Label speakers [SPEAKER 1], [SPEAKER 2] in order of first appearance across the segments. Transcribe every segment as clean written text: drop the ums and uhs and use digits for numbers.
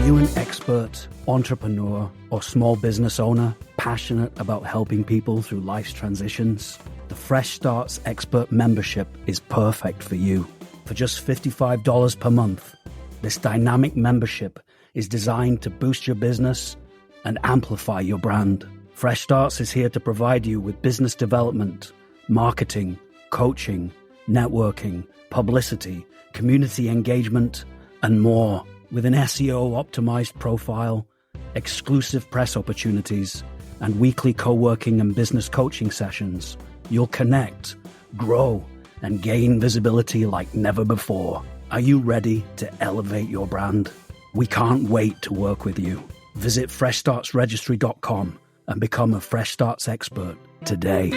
[SPEAKER 1] you an expert, entrepreneur, or small business owner passionate about helping people through life's transitions? The Fresh Starts Expert membership is perfect for you. For just $55 per month, this dynamic membership is designed to boost your business and amplify your brand. Fresh Starts is here to provide you with business development, marketing, coaching, networking, publicity, community engagement, and more. With an SEO-optimized profile, exclusive press opportunities, and weekly co-working and business coaching sessions, you'll connect, grow, and gain visibility like never before. Are you ready to elevate your brand? We can't wait to work with you. Visit freshstartsregistry.com and become a Fresh Starts expert today.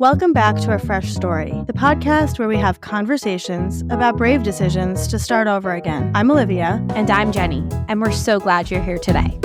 [SPEAKER 2] Welcome back to A Fresh Story, the podcast where we have conversations about brave decisions to start over again. I'm Olivia.
[SPEAKER 3] And I'm Jenny. And we're so glad you're here today.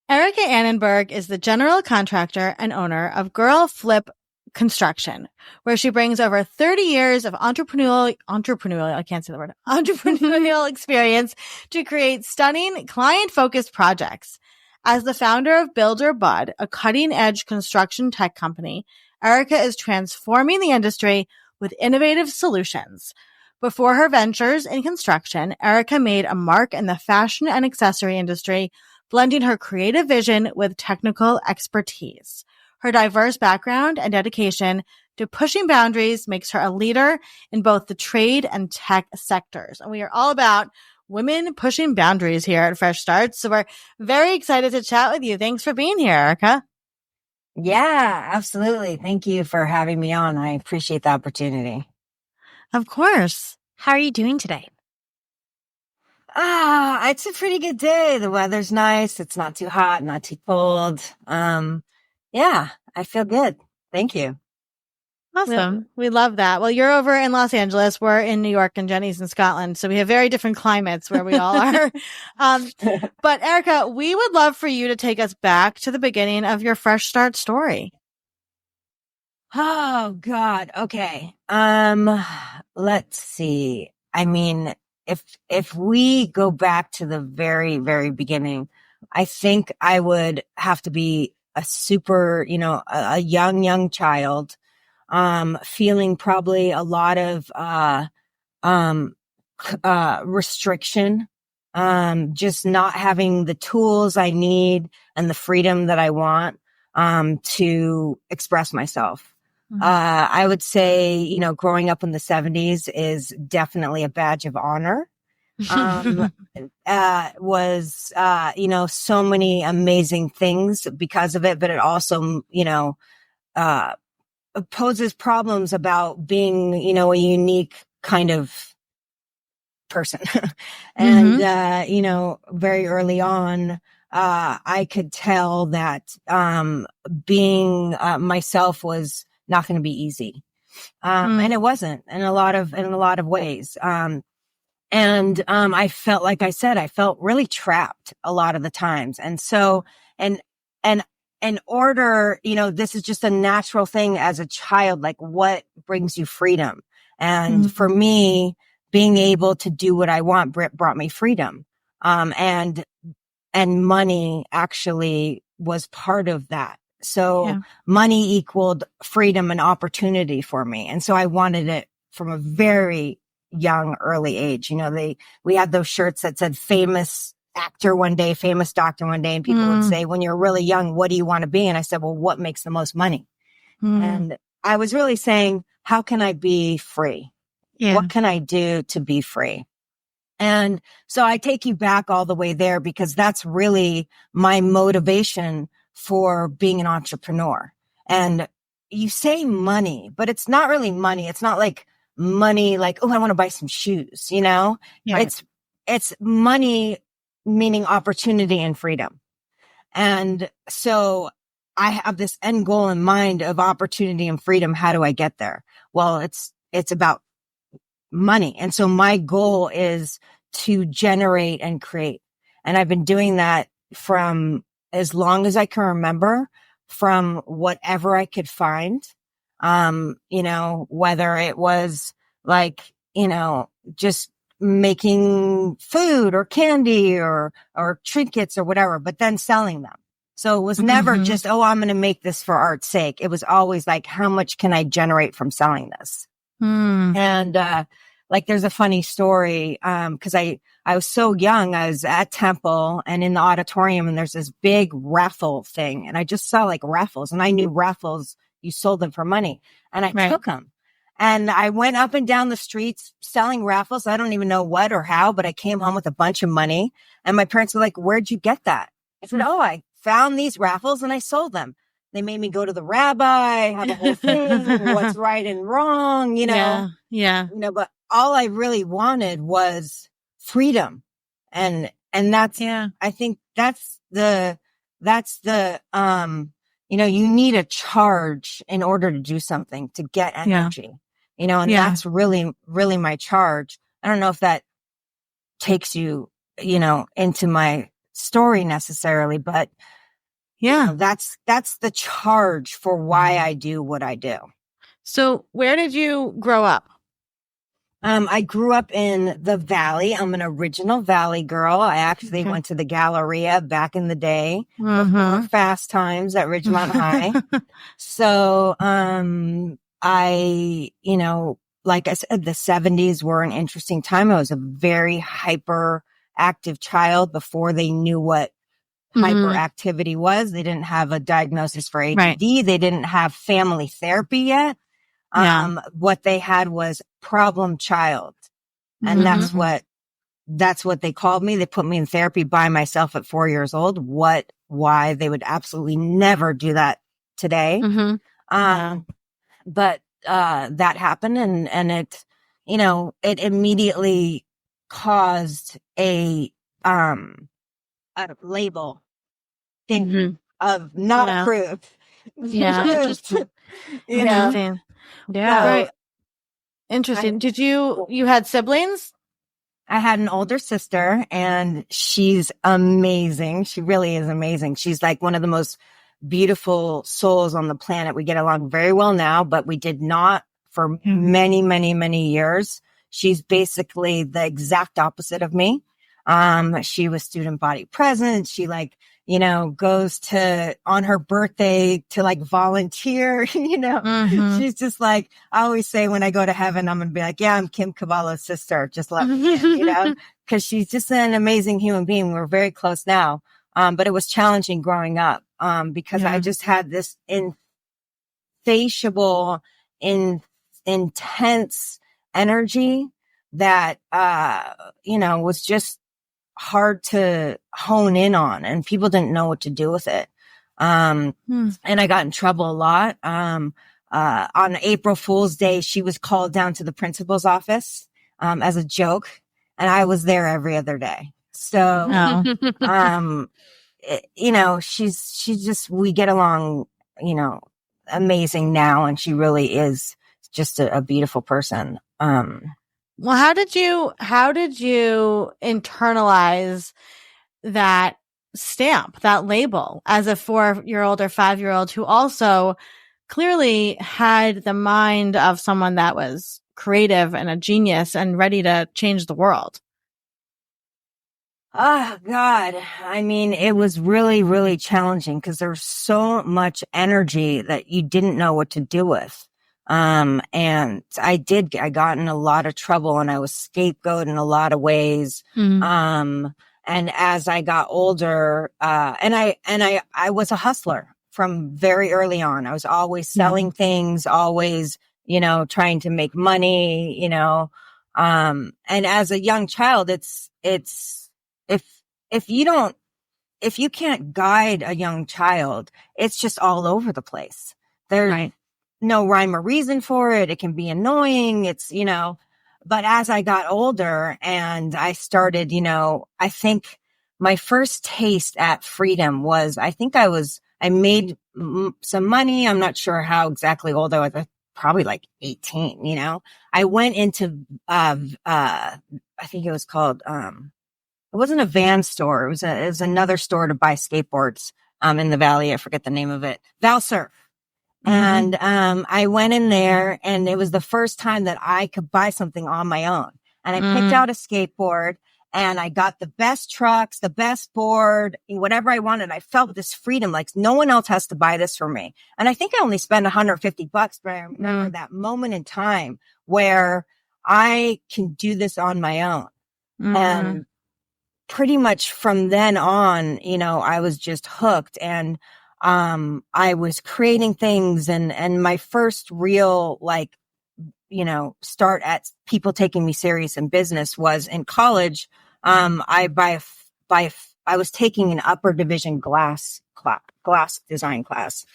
[SPEAKER 2] Erica Anenberg is the general contractor and owner of Girl Flip Construction, where she brings over 30 years of entrepreneurial experience to create stunning client-focused projects. As the founder of Builder Bud, a cutting-edge construction tech company, Erica is transforming the industry with innovative solutions. Before her ventures in construction, Erica made a mark in the fashion and accessory industry, blending her creative vision with technical expertise. Her diverse background and dedication to pushing boundaries makes her a leader in both the trade and tech sectors. And we are all about women pushing boundaries here at Fresh Starts. So we're very excited to chat with you. Thanks for being here, Erica.
[SPEAKER 4] Yeah, absolutely. Thank you for having me on. I appreciate the opportunity.
[SPEAKER 2] Of course.
[SPEAKER 3] How are you doing today?
[SPEAKER 4] It's a pretty good day. The weather's nice. It's not too hot, not too cold. Yeah, I feel good. Thank you.
[SPEAKER 2] Awesome. We love that. Well, you're over in Los Angeles. We're in New York and Jenny's in Scotland. So we have very different climates where we all are. But Erica, we would love for you to take us back to the beginning of your Fresh Start story.
[SPEAKER 4] Oh God. Okay. Let's see. I mean, if we go back to the very, very beginning, I think I would have to be a super, a young child, feeling probably a lot of, restriction, just not having the tools I need and the freedom that I want, to express myself. I would say, growing up in the 70s is definitely a badge of honor. Was, so many amazing things because of it, but it also, poses problems about being, a unique kind of person. And, very early on, I could tell that, being, myself was not going to be easy. And it wasn't in a lot of ways. I felt, like I said, I felt really trapped a lot of the times. And so, and in order, this is just a natural thing as a child, like what brings you freedom? And for me, being able to do what I want brought me freedom. And money actually was part of that. So money equaled freedom and opportunity for me. And so I wanted it from a very young, early age. We had those shirts that said famous actor one day, famous doctor one day. And people would say, when you're really young, what do you want to be? And I said, well, what makes the most money? And I was really saying, how can I be free? Yeah. What can I do to be free? And so I take you back all the way there because that's really my motivation for being an entrepreneur. And you say money, but it's not really money. It's not like money, like, oh, I want to buy some shoes, Yeah. It's money, meaning opportunity and freedom. And so I have this end goal in mind of opportunity and freedom. How do I get there? Well, it's about money. And so my goal is to generate and create. And I've been doing that from as long as I can remember, from whatever I could find. Whether it was like, just making food or candy or trinkets or whatever, but then selling them. So it was never just, I'm going to make this for art's sake. It was always like, how much can I generate from selling this? And, there's a funny story, cause I was so young. I was at Temple and in the auditorium, and there's this big raffle thing. And I just saw like raffles, and I knew raffles, you sold them for money, and I took them. And I went up and down the streets selling raffles. I don't even know what or how, but I came home with a bunch of money, and my parents were like, "Where'd you get that?" I said, I found these raffles and I sold them. They made me go to the rabbi, have a whole thing, what's right and wrong,
[SPEAKER 2] Yeah.
[SPEAKER 4] But all I really wanted was freedom. And that's, I think that's the, you need a charge in order to do something, to get energy, that's really, really my charge. I don't know if that takes you, into my story necessarily, but that's the charge for why I do what I do.
[SPEAKER 2] So where did you grow up?
[SPEAKER 4] I grew up in the Valley. I'm an original Valley girl. I actually went to the Galleria back in the day, before Fast Times at Ridgemont High. So, like I said, the 70s were an interesting time. I was a very hyperactive child before they knew what hyperactivity was. They didn't have a diagnosis for ADD. Right. They didn't have family therapy yet. What they had was problem child. And that's what they called me. They put me in therapy by myself at 4 years old. Why they would absolutely never do that today. But that happened, and it, it immediately caused a label thing of not approved.
[SPEAKER 2] Interesting. Yeah. Right. Interesting. Did you had siblings?
[SPEAKER 4] I had an older sister, and she's amazing. She really is amazing. She's like one of the most beautiful souls on the planet. We get along very well now, but we did not for many, many, many years. She's basically the exact opposite of me. She was student body present. She goes to, on her birthday, to volunteer, she's just like, I always say when I go to heaven, I'm going to be like, I'm Kim Cavallo's sister. Just let me in, cause she's just an amazing human being. We're very close now. But it was challenging growing up, because I just had this insatiable, intense energy that, was just hard to hone in on, and people didn't know what to do with it. And I got in trouble a lot. On April Fool's Day, she was called down to the principal's office, as a joke. And I was there every other day. So, she's just, we get along, amazing now. And she really is just a beautiful person.
[SPEAKER 2] Well, how did you internalize that stamp, that label, as a 4-year-old or 5-year-old who also clearly had the mind of someone that was creative and a genius and ready to change the world?
[SPEAKER 4] Oh God. I mean, it was really, really challenging because there's so much energy that you didn't know what to do with. And I got in a lot of trouble, and I was scapegoated in a lot of ways. And as I got older, and I was a hustler from very early on. I was always selling things, always, trying to make money, and as a young child, if you can't guide a young child, it's just all over the place. There's no rhyme or reason for it. It can be annoying. It's, but as I got older and I started, I think my first taste at freedom was, I I made some money. I'm not sure how exactly old I was. Probably like 18, you know. I went into, I think it was called, it wasn't a van store. It was another store to buy skateboards, in the Valley. I forget the name of it. Valsurf. And, I went in there and it was the first time that I could buy something on my own. And I picked out a skateboard and I got the best trucks, the best board, whatever I wanted. I felt this freedom, like no one else has to buy this for me. And I think I only spent $150, but I remember that moment in time where I can do this on my own. And pretty much from then on, you know, I was just hooked, and I was creating things, and my first real, like, you know, start at people taking me serious in business was in college. I was taking an upper division glass design class.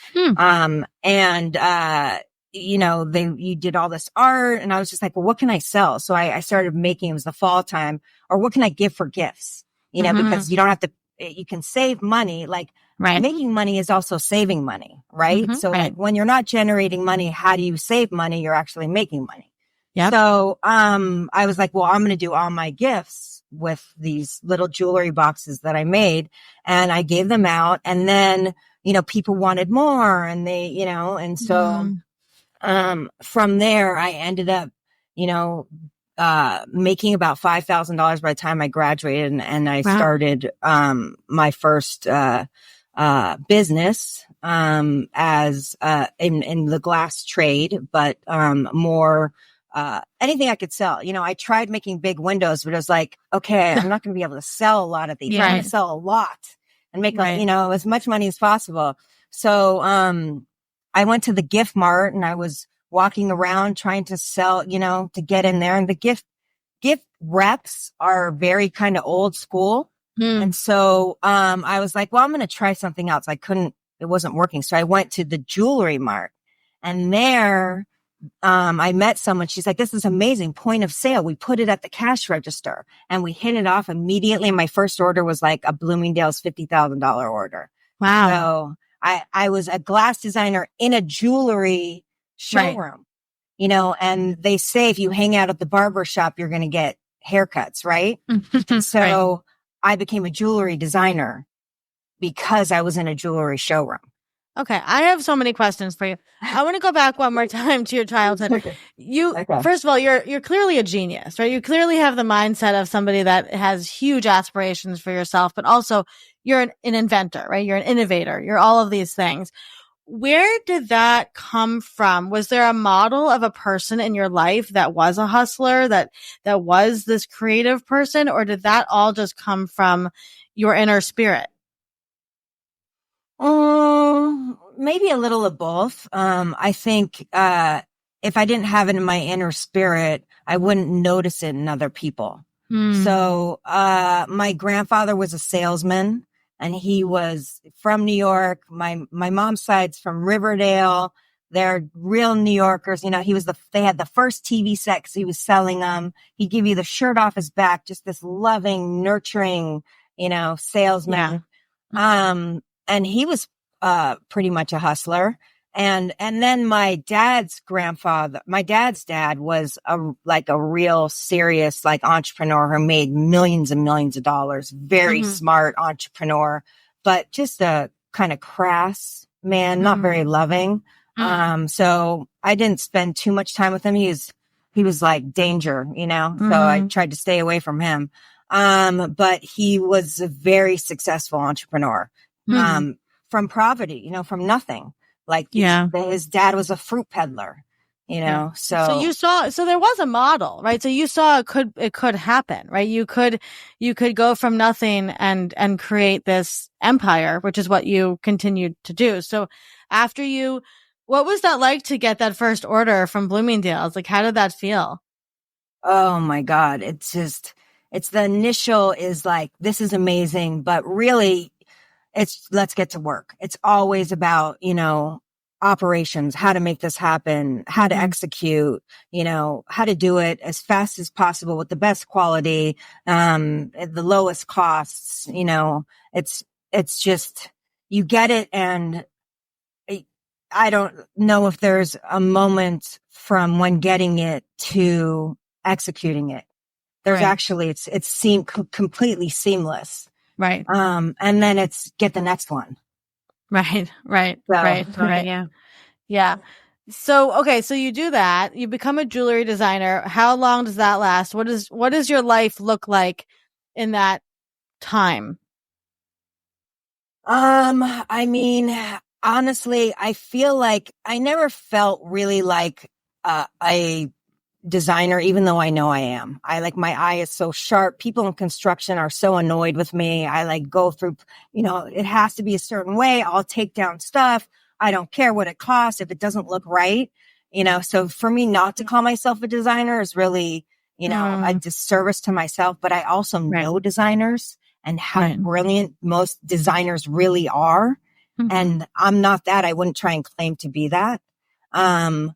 [SPEAKER 4] You know, you did all this art, and I was just like, well, what can I sell? So I started making, it was the fall time, or what can I give for gifts? You know, because you don't have to, you can save money. Like making money is also saving money, right? So like when you're not generating money, how do you save money? You're actually making money. Yep. So, I was like, well, I'm going to do all my gifts with these little jewelry boxes that I made, and I gave them out. And then, you know, people wanted more, and they, you know, and so, from there, I ended up, you know, making about $5,000 by the time I graduated, and I started, my first, business, as, in the glass trade, but, more, anything I could sell. You know, I tried making big windows, but it was like, okay, I'm not going to be able to sell a lot of these. I'm going to sell a lot and make, you know, as much money as possible. So, I went to the gift mart, and I was walking around trying to sell, you know, to get in there. And the gift reps are very kind of old school. And so, I was like, well, I'm going to try something else. It wasn't working. So I went to the jewelry mart, and there, I met someone. She's like, this is amazing. Point of sale. We put it at the cash register, and we hit it off immediately. My first order was like a Bloomingdale's $50,000 order. Wow. So I was a glass designer in a jewelry showroom, you know, and they say if you hang out at the barber shop, you're going to get haircuts, right? So I became a jewelry designer because I was in a jewelry showroom.
[SPEAKER 2] Okay, I have so many questions for you. I want to go back one more time to your childhood. First of all, you're clearly a genius, right? You clearly have the mindset of somebody that has huge aspirations for yourself, but also you're an inventor, right? You're an innovator. You're all of these things. Where did that come from? Was there a model of a person in your life that was a hustler, that was this creative person, or did that all just come from your inner spirit?
[SPEAKER 4] Maybe a little of both. I think, if I didn't have it in my inner spirit, I wouldn't notice it in other people. So, my grandfather was a salesman, and he was from New York. My mom's side's from Riverdale. They're real New Yorkers. You know, they had the first TV set 'cause he was selling them. He'd give you the shirt off his back, just this loving, nurturing, you know, salesman. And he was, pretty much a hustler. And then my dad's dad was a real serious, like, entrepreneur who made millions and millions of dollars. Very smart entrepreneur, but just a kind of crass man, not very loving. So I didn't spend too much time with him. He was like danger, you know, so I tried to stay away from him. But he was a very successful entrepreneur, from poverty, you know, from nothing. Like, his dad was a fruit peddler, you know, so
[SPEAKER 2] there was a model, right? So you saw it could happen, right? You could go from nothing and create this empire, which is what you continued to do. So what was that like to get that first order from Bloomingdale's? Like, how did that feel?
[SPEAKER 4] Oh my God. It's the initial is like, this is amazing, but really let's get to work. It's always about, you know, operations, how to make this happen, how to execute, you know, how to do it as fast as possible with the best quality, at the lowest costs. You know, it's just, you get it. And I don't know if there's a moment from when getting it to executing it. There's actually, it's completely seamless.
[SPEAKER 2] Right.
[SPEAKER 4] And then it's get the next one.
[SPEAKER 2] Right.
[SPEAKER 4] So,
[SPEAKER 2] Yeah. So, okay. So you do that. You become a jewelry designer. How long does that last? What does your life look like in that time?
[SPEAKER 4] I mean, honestly, I feel like I never felt really like a designer, even though I know I am. My eye is so sharp. People in construction are so annoyed with me. I go through, it has to be a certain way. I'll take down stuff. I don't care what it costs if it doesn't look right. So for me not to call myself a designer is really, a disservice to myself, but I also know designers and how brilliant most designers really are.
[SPEAKER 2] Mm-hmm.
[SPEAKER 4] And I'm not that. I wouldn't try and claim to be that. But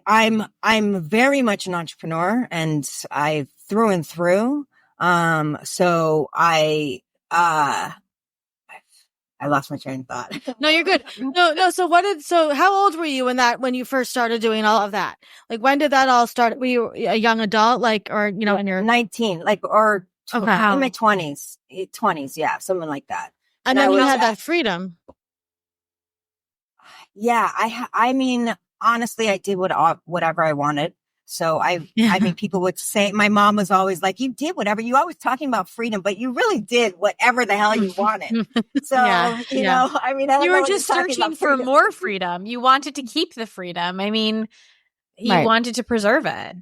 [SPEAKER 4] I'm very much an entrepreneur, and I through and through. So I lost my train of thought.
[SPEAKER 2] No, you're good. No. So how old were you when you first started doing all of that? When did that all start? Were you a young adult, or, in your
[SPEAKER 4] 19, in my 20s, yeah, something like that.
[SPEAKER 2] And then you had that freedom.
[SPEAKER 4] Yeah. I mean, honestly, I did whatever I wanted. So I mean, people would say, my mom was always like, you did whatever, you always talking about freedom, but you really did whatever the hell you wanted. So, you know, I mean,
[SPEAKER 3] you were just searching for more freedom. You wanted to keep the freedom. I mean, you wanted to preserve it.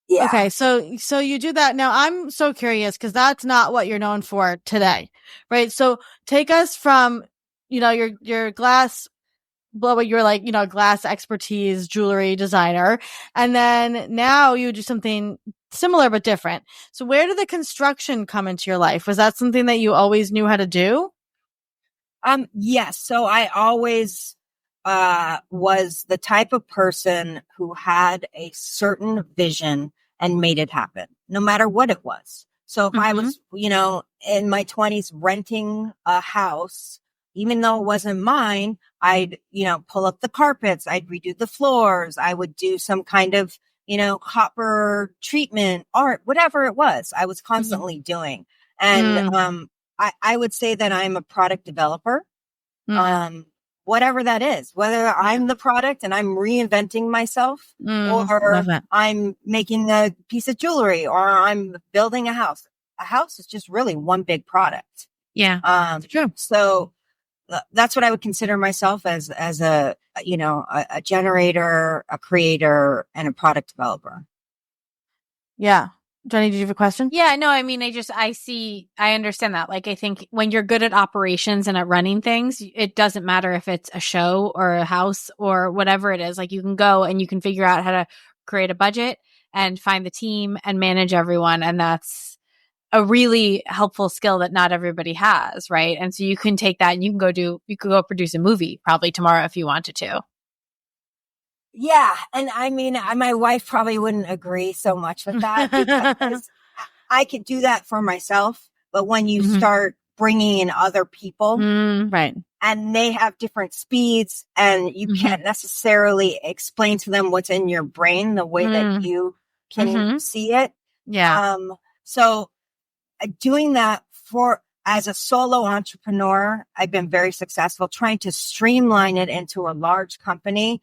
[SPEAKER 4] Yeah.
[SPEAKER 2] Okay. So you do that. Now I'm so curious, because that's not what you're known for today. Right. So take us from, your glass, you're glass expertise, jewelry designer. And then now you do something similar but different. So where did the construction come into your life? Was that something that you always knew how to do?
[SPEAKER 4] Yes. So I always was the type of person who had a certain vision and made it happen, no matter what it was. So if I was, in my 20s renting a house, even though it wasn't mine, I'd, pull up the carpets, I'd redo the floors, I would do some kind of, copper treatment, art, whatever it was, I was constantly doing. And I would say that I'm a product developer. Whatever that is, whether I'm the product and I'm reinventing myself, or I'm making a piece of jewelry, or I'm building a house. A house is just really one big product.
[SPEAKER 3] Yeah.
[SPEAKER 4] So that's what I would consider myself as a generator, a creator, and a product developer.
[SPEAKER 2] Yeah. Jenny, did you have a question?
[SPEAKER 3] Yeah, no, I mean, I understand that. I think when you're good at operations and at running things, it doesn't matter if it's a show or a house or whatever it is. You can go and you can figure out how to create a budget and find the team and manage everyone. And that's a really helpful skill that not everybody has, right? And so you can take that and you could go produce a movie probably tomorrow if you wanted to.
[SPEAKER 4] Yeah. And I mean, my wife probably wouldn't agree so much with that, because I could do that for myself. But when you start bringing in other people,
[SPEAKER 2] right,
[SPEAKER 4] and they have different speeds, and you can't necessarily explain to them what's in your brain the way that you can see it.
[SPEAKER 2] Yeah.
[SPEAKER 4] So doing that as a solo entrepreneur, I've been very successful trying to streamline it into a large company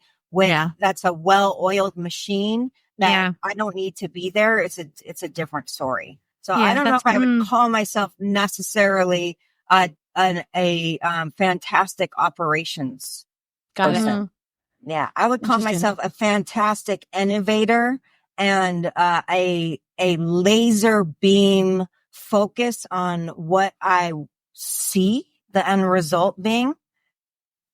[SPEAKER 4] that's a well-oiled machine that I don't need to be there. It's a different story. So I don't know if I would call myself necessarily a fantastic operations person. Yeah, I would call myself a fantastic innovator and a laser beam focus on what I see the end result being,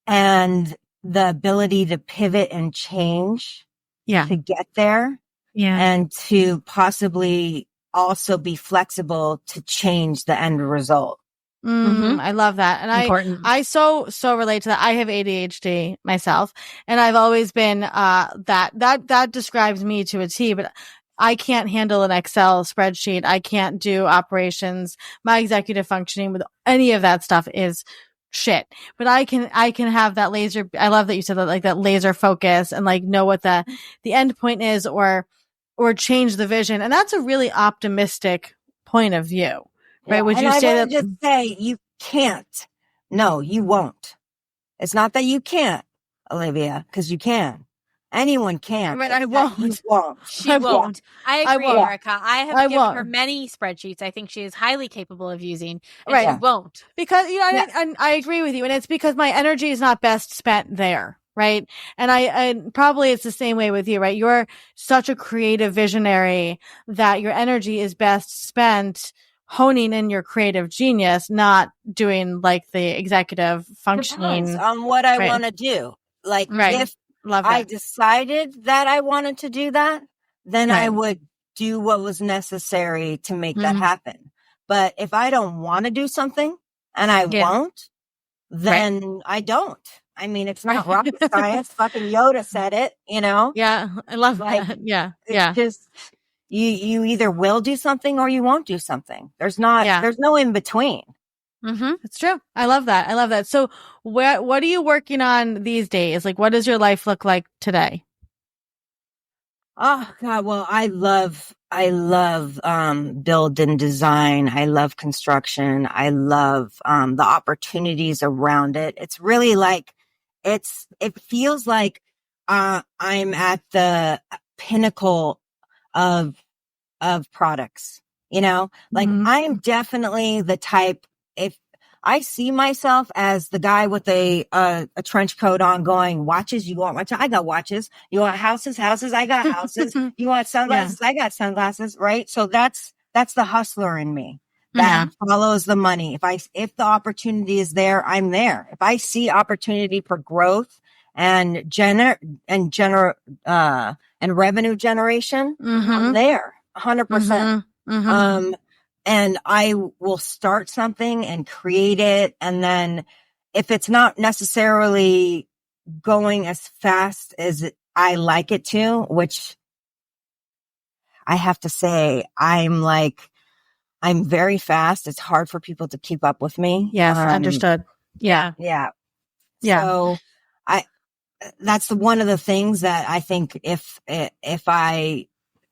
[SPEAKER 4] and the ability to pivot and change to get there, and to possibly also be flexible to change the end result.
[SPEAKER 2] I love that. And I so relate to that. I have ADHD myself, and I've always been that describes me to a T. But I can't handle an Excel spreadsheet. I can't do operations. My executive functioning with any of that stuff is shit. But I can have that laser. I love that you said that, like that laser focus and like know what the end point is or change the vision. And that's a really optimistic point of view, right?
[SPEAKER 4] Yeah.
[SPEAKER 2] Would
[SPEAKER 4] And
[SPEAKER 2] you
[SPEAKER 4] I
[SPEAKER 2] say
[SPEAKER 4] want
[SPEAKER 2] that?
[SPEAKER 4] to just say you can't. No, you won't. It's not that you can't, Olivia, because you can. Anyone can.
[SPEAKER 2] Right,
[SPEAKER 4] It's
[SPEAKER 2] I
[SPEAKER 4] that
[SPEAKER 2] won't.
[SPEAKER 4] You won't.
[SPEAKER 3] She won't. I agree,
[SPEAKER 2] won't.
[SPEAKER 3] Erica. I have
[SPEAKER 2] I
[SPEAKER 3] given
[SPEAKER 2] won't.
[SPEAKER 3] her many spreadsheets I think she is highly capable of using, and
[SPEAKER 2] Right.
[SPEAKER 3] she won't.
[SPEAKER 2] Because, I agree with you. And it's because my energy is not best spent there. Right. And probably it's the same way with you, right? You're such a creative visionary that your energy is best spent honing in your creative genius, not doing like the executive functioning.
[SPEAKER 4] Depends on what I want to do. Like if
[SPEAKER 2] Love
[SPEAKER 4] I
[SPEAKER 2] that.
[SPEAKER 4] decided that I wanted to do that, then I
[SPEAKER 2] Right.
[SPEAKER 4] would do what was necessary to make that happen. But if I don't want to do something and I won't, then I don't. I mean, it's not rocket science. Fucking Yoda said it,
[SPEAKER 2] Yeah. I love
[SPEAKER 4] Like,
[SPEAKER 2] that. Yeah.
[SPEAKER 4] It's just, you either will do something or you won't do something. There's no in between.
[SPEAKER 2] Mm-hmm. It's true. I love that. So what are you working on these days? Like, what does your life look like today?
[SPEAKER 4] Oh God. Well, I love build and design. I love construction. I love, the opportunities around it. It's really like, it feels like, I'm at the pinnacle of products, like I'm definitely the type, if I see myself as the guy with a trench coat on going, watches, you want watches? I got watches. You want houses? I got houses. You want sunglasses? I got sunglasses. Right. So that's the hustler in me that follows the money. If the opportunity is there, I'm there. If I see opportunity for growth and revenue generation, I'm there 100%. And I will start something and create it. And then if it's not necessarily going as fast as I like it to, which I have to say, I'm very fast. It's hard for people to keep up with me.
[SPEAKER 2] Yes. Understood. Yeah.
[SPEAKER 4] Yeah. So that's one of the things that I think if I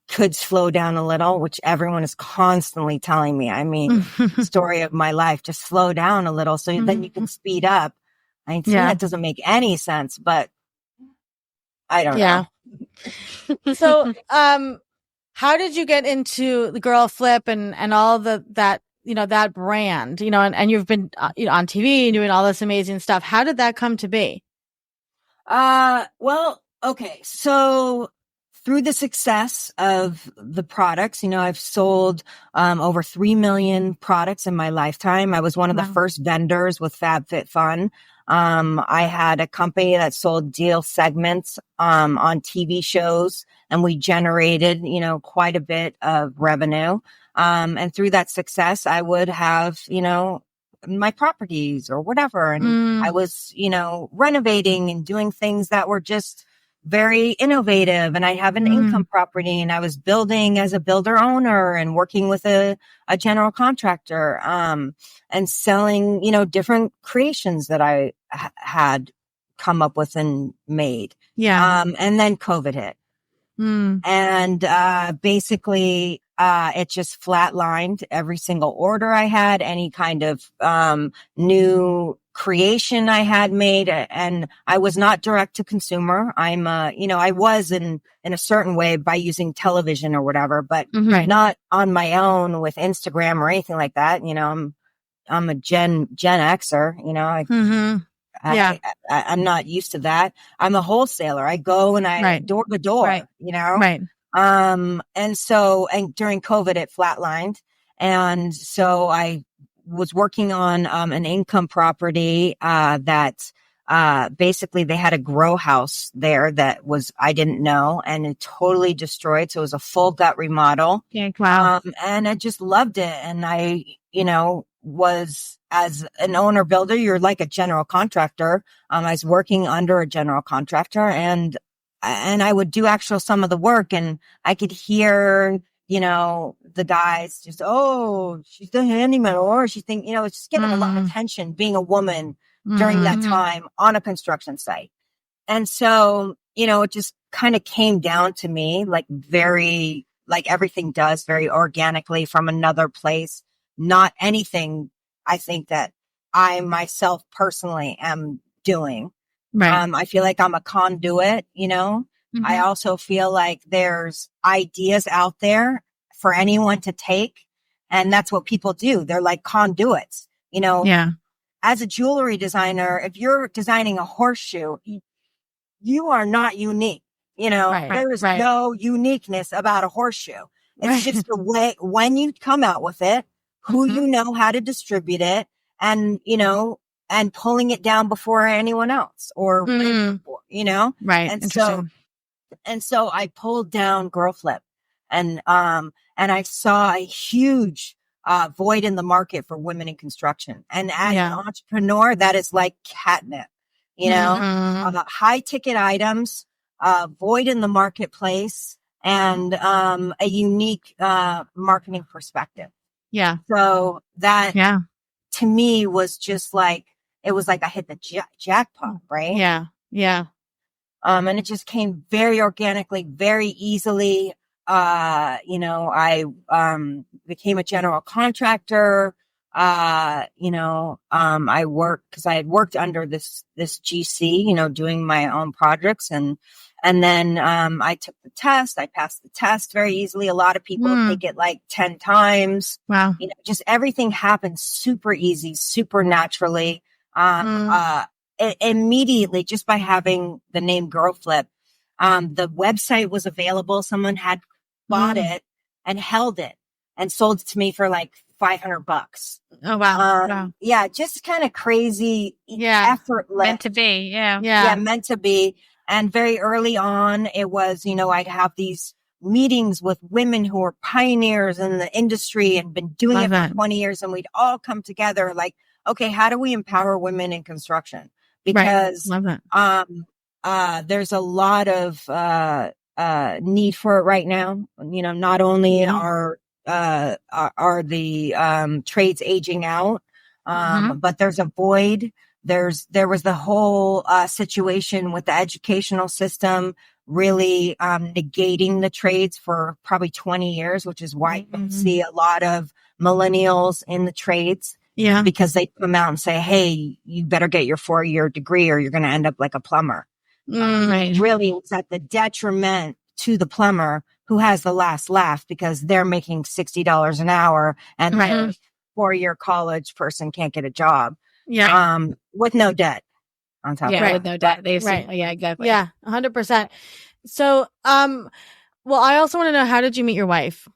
[SPEAKER 4] could slow down a little, which everyone is constantly telling me. I mean, story of my life, just slow down a little so then you can speed up. I mean, that doesn't make any sense, but I don't know.
[SPEAKER 2] So, how did you get into the Girl Flip and all that brand, and you've been on TV and doing all this amazing stuff. How did that come to be?
[SPEAKER 4] Well, okay. So through the success of the products, I've sold, over 3 million products in my lifetime. I was one of the first vendors with FabFitFun. I had a company that sold deal segments, on TV shows, and we generated, quite a bit of revenue. And through that success, I would have, my properties or whatever. And I was, renovating and doing things that were just very innovative. And I have an income property, and I was building as a builder owner and working with a general contractor, and selling, different creations that I had come up with and made.
[SPEAKER 2] Yeah.
[SPEAKER 4] And then COVID hit. And, basically, it just flatlined every single order I had, any kind of, new creation I had made. And I was not direct to consumer. I'm, I was in a certain way by using television or whatever, but not on my own with Instagram or anything like that. I'm a Gen Xer, I'm not used to that. I'm a wholesaler. I go and I door to door, and during COVID, it flatlined. And so I was working on, an income property, that, basically they had a grow house there that I didn't know, and it totally destroyed. So it was a full gut remodel.
[SPEAKER 2] Yeah, wow.
[SPEAKER 4] And I just loved it. And I, was, as an owner builder, you're like a general contractor. I was working under a general contractor, and I would do actual some of the work, and I could hear, the guys just, oh, she's the handyman, or she's thinking, it's just getting a lot of attention being a woman during that time on a construction site. And so, it just kind of came down to me like everything does, very organically from another place, not anything I think that I myself personally am doing.
[SPEAKER 3] Right.
[SPEAKER 4] I feel like I'm a conduit, I also feel like there's ideas out there for anyone to take. And that's what people do. They're like conduits,
[SPEAKER 3] Yeah.
[SPEAKER 4] As a jewelry designer, if you're designing a horseshoe, you are not unique. There is no uniqueness about a horseshoe. It's just the way when you come out with it, who you know how to distribute it, and and pulling it down before anyone else or before,
[SPEAKER 3] Right.
[SPEAKER 4] And so I pulled down Girl Flip, and I saw a huge void in the market for women in construction. And as an entrepreneur, that is like catnip, high ticket items, void in the marketplace, and a unique marketing perspective.
[SPEAKER 3] Yeah.
[SPEAKER 4] So that to me was just like, it was like I hit the jackpot, right?
[SPEAKER 3] Yeah. Yeah.
[SPEAKER 4] And it just came very organically, very easily. I became a general contractor. I worked because I had worked under this GC, doing my own projects, and then I took the test. I passed the test very easily. A lot of people take it like 10 times.
[SPEAKER 3] Wow.
[SPEAKER 4] Just everything happened super easy, super naturally. Immediately, just by having the name Girl Flip, the website was available. Someone had bought it and held it and sold it to me for like $500.
[SPEAKER 3] Oh, wow.
[SPEAKER 4] Yeah. Just kind of crazy. Effortless.
[SPEAKER 3] Meant to be. Yeah.
[SPEAKER 4] Yeah. Meant to be. And very early on, it was, I'd have these meetings with women who were pioneers in the industry and been doing it for 20 years. And we'd all come together like, okay, how do we empower women in construction? Because there's a lot of need for it right now. Not only are the trades aging out, but there's a void. There was the whole situation with the educational system really negating the trades for probably 20 years, which is why you see a lot of millennials in the trades.
[SPEAKER 3] Yeah.
[SPEAKER 4] Because they come out and say, hey, you better get your 4-year degree or you're going to end up like a plumber.
[SPEAKER 3] Right.
[SPEAKER 4] Really, it's at the detriment to the plumber who has the last laugh because they're making $60 an hour and the 4-year college person can't get a job.
[SPEAKER 3] Yeah.
[SPEAKER 4] With no debt on top of it.
[SPEAKER 3] With no debt. Yeah, exactly.
[SPEAKER 2] Yeah, 100%. So, well, I also want to know, how did you meet your wife?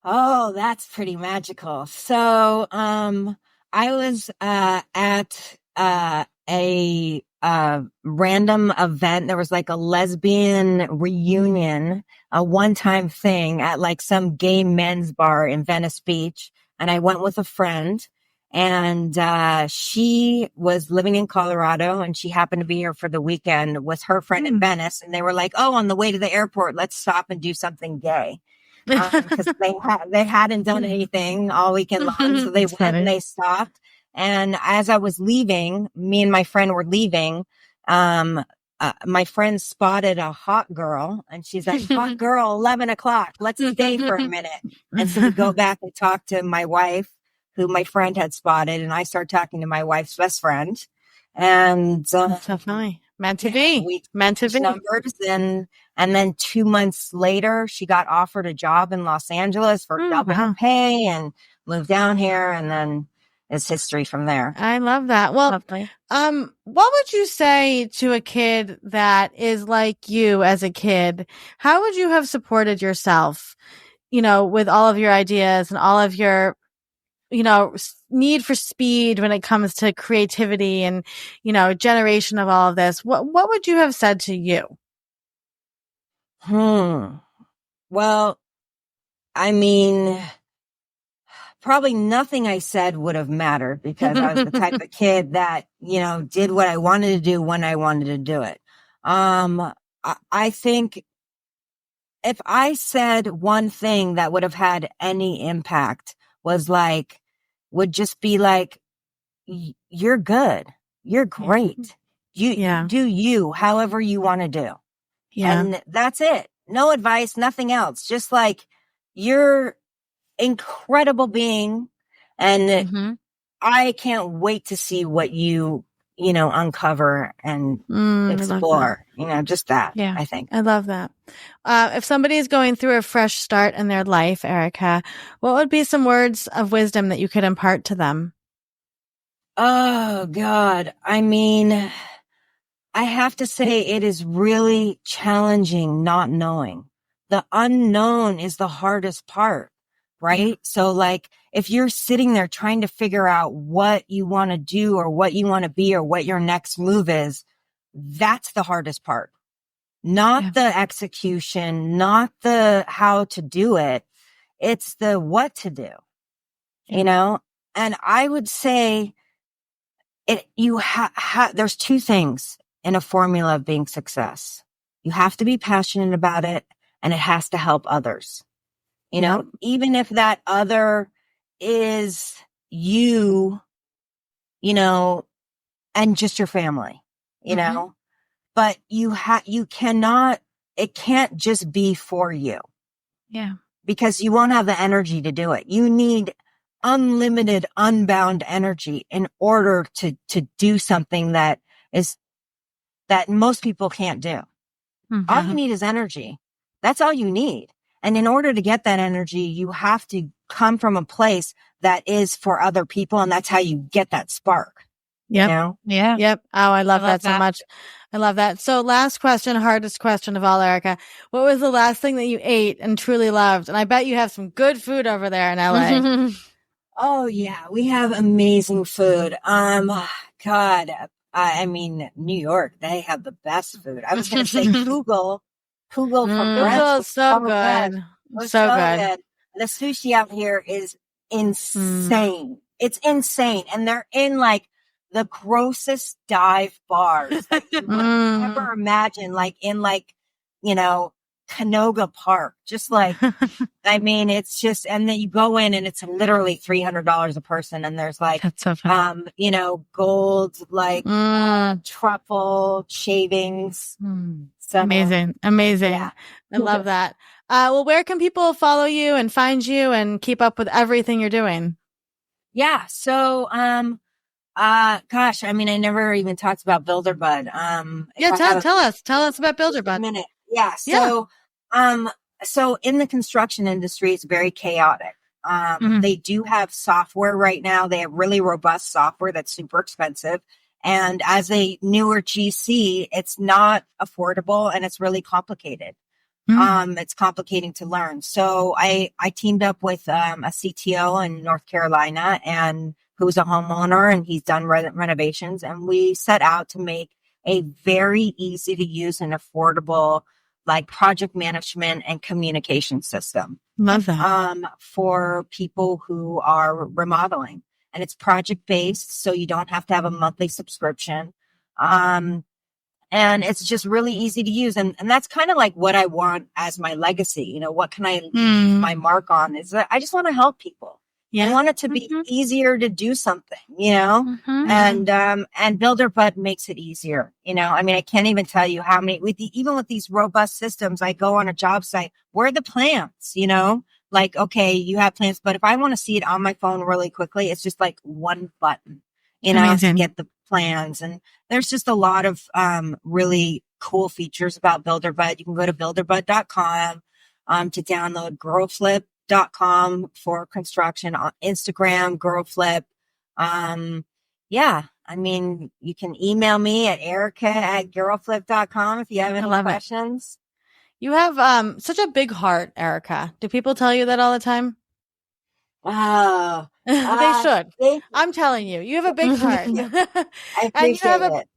[SPEAKER 4] Oh, that's pretty magical. So, I was at a random event. There was like a lesbian reunion, a one-time thing at like some gay men's bar in Venice Beach. And I went with a friend, and she was living in Colorado, and she happened to be here for the weekend with her friend in Venice. And they were like, oh, on the way to the airport, let's stop and do something gay. Because they hadn't done anything all weekend long. So they went and they stopped. And as I was leaving, me and my friend were leaving, my friend spotted a hot girl, and she's like, hot girl, 11 o'clock. Let's stay for a minute. And so we go back and talk to my wife, who my friend had spotted. And I start talking to my wife's best friend. And
[SPEAKER 2] Definitely. Meant to be. Meant to be.
[SPEAKER 4] Numbers, and then 2 months later, she got offered a job in Los Angeles for double her pay and moved down here. And then it's history from there.
[SPEAKER 2] I love that. Well, what would you say to a kid that is like you as a kid? How would you have supported yourself, with all of your ideas and all of your, need for speed when it comes to creativity and, generation of all of this? What would you have said to you?
[SPEAKER 4] Well, I mean, probably nothing I said would have mattered because I was the type of kid that, did what I wanted to do when I wanted to do it. I think if I said one thing that would have had any impact would just be like, you're good. You're great. You do you, however you want to do.
[SPEAKER 2] Yeah.
[SPEAKER 4] And that's it. No advice, nothing else. Just like, you're incredible being. And I can't wait to see what you uncover and explore, just that.
[SPEAKER 2] Yeah.
[SPEAKER 4] I think.
[SPEAKER 2] I love that. If somebody is going through a fresh start in their life, Erica, what would be some words of wisdom that you could impart to them?
[SPEAKER 4] Oh God. I mean, I have to say it is really challenging not knowing. The unknown is the hardest part, right? So like, if you're sitting there trying to figure out what you want to do or what you want to be or what your next move is, that's the hardest part. Not the execution, not the how to do it. It's the what to do, And I would say there's two things in a formula of being success. You have to be passionate about it, and it has to help others. Even if that other is you, and just your family, but it can't just be for you.
[SPEAKER 2] Yeah.
[SPEAKER 4] Because you won't have the energy to do it. You need unlimited, unbound energy in order to do something that most people can't do. All you need is energy. That's all you need. And in order to get that energy, you have to come from a place that is for other people. And that's how you get that spark.
[SPEAKER 2] Yep.
[SPEAKER 3] Yeah.
[SPEAKER 2] Yep. Oh, I love that so much. I love that. So last question, hardest question of all, Erica. What was the last thing that you ate and truly loved? And I bet you have some good food over there in LA.
[SPEAKER 4] Oh yeah, we have amazing food. God, I mean, New York, they have the best food. I was going to say Kugel for breakfast.
[SPEAKER 2] So good. So good.
[SPEAKER 4] The sushi out here is insane. It's insane. And they're in like the grossest dive bars that you would ever imagine, like in Canoga Park. Just like, I mean, it's just, and then you go in and it's literally $300 a person. And there's like, gold, like truffle shavings. So
[SPEAKER 2] amazing. Yeah. I love that. Well, where can people follow you and find you and keep up with everything you're doing?
[SPEAKER 4] Yeah. So, gosh, I mean, I never even talked about BuilderBud.
[SPEAKER 2] Tell us about BuilderBud.
[SPEAKER 4] A minute. Yeah. So in the construction industry, it's very chaotic. They do have software right now. They have really robust software that's super expensive. And as a newer GC, it's not affordable and it's really complicated. It's complicating to learn. So I teamed up with a CTO in North Carolina and who's a homeowner, and he's done renovations. And we set out to make a very easy to use and affordable like project management and communication system.
[SPEAKER 2] Love that.
[SPEAKER 4] For people who are remodeling. And it's project based, so you don't have to have a monthly subscription. And it's just really easy to use. And that's kind of like what I want as my legacy. What can I leave my mark on is that I just want to help people. Yeah. I want it to be easier to do something, and BuilderBud makes it easier. I mean, I can't even tell you how many, even with these robust systems, I go on a job site, where are the plans, like, okay, you have plans, but if I want to see it on my phone really quickly, it's just like one button, to get the plans. And there's just a lot of, really cool features about BuilderBud. You can go to builderbud.com, to download GirlFlip.com for construction, on Instagram, GirlFlip. I mean, you can email me at erica@girlflip.com if you have any questions.
[SPEAKER 2] You have such a big heart, Erica. Do people tell you that all the time?
[SPEAKER 4] Oh,
[SPEAKER 2] they should. I'm telling you, you have a big heart.
[SPEAKER 4] I appreciate it.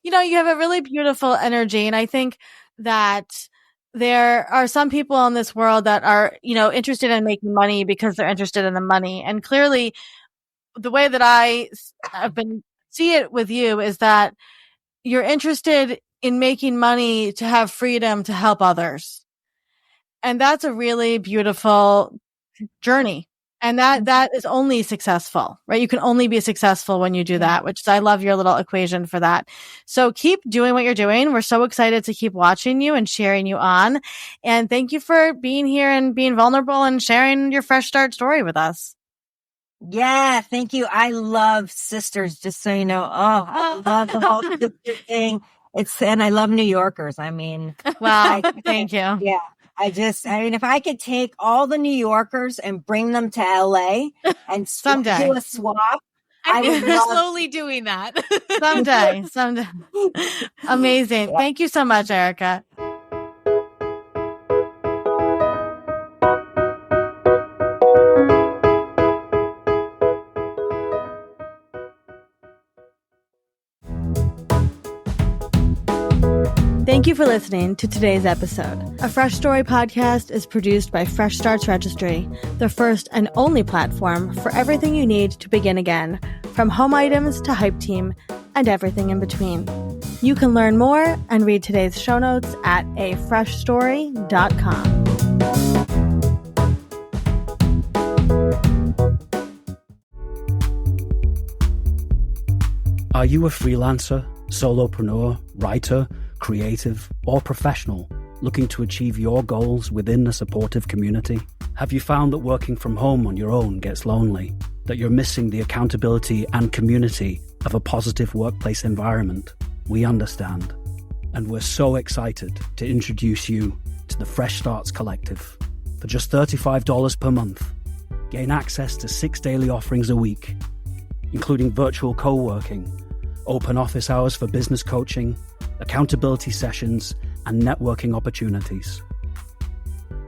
[SPEAKER 2] You have a really beautiful energy. And I think that there are some people in this world that are, interested in making money because they're interested in the money. And clearly the way that I have been see it with you is that you're interested in making money to have freedom to help others. And that's a really beautiful journey. And that is only successful, right? You can only be successful when you do that, which is, I love your little equation for that. So keep doing what you're doing. We're so excited to keep watching you and cheering you on. And thank you for being here and being vulnerable and sharing your fresh start story with us.
[SPEAKER 4] Yeah, thank you. I love sisters, just so you know. Oh, I love the whole sister thing. And I love New Yorkers. I mean,
[SPEAKER 2] well, thank you.
[SPEAKER 4] Yeah. I mean, if I could take all the New Yorkers and bring them to LA and
[SPEAKER 2] someday
[SPEAKER 4] do a swap,
[SPEAKER 3] I think we're slowly doing that.
[SPEAKER 2] Someday. Amazing. Yeah. Thank you so much, Erica. Thank you for listening to today's episode. A Fresh Story podcast is produced by Fresh Starts Registry, the first and only platform for everything you need to begin again, from home items to Hype Team and everything in between. You can learn more and read today's show notes at afreshstory.com.
[SPEAKER 1] Are you a freelancer, solopreneur, writer, creative, or professional looking to achieve your goals within a supportive community? Have you found that working from home on your own gets lonely? That you're missing the accountability and community of a positive workplace environment? We understand. And we're so excited to introduce you to the Fresh Starts Collective. For just $35 per month, gain access to 6 daily offerings a week, including virtual co-working, open office hours for business coaching, accountability sessions, and networking opportunities.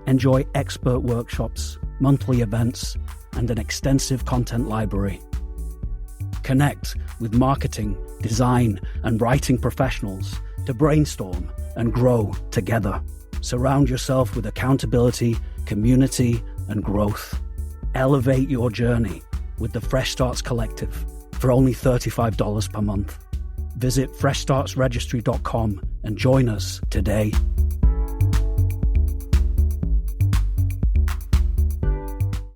[SPEAKER 1] Enjoy expert workshops, monthly events, and an extensive content library. Connect with marketing, design, and writing professionals to brainstorm and grow together. Surround yourself with accountability, community, and growth. Elevate your journey with the Fresh Starts Collective for only $35 per month. Visit freshstartsregistry.com and join us today.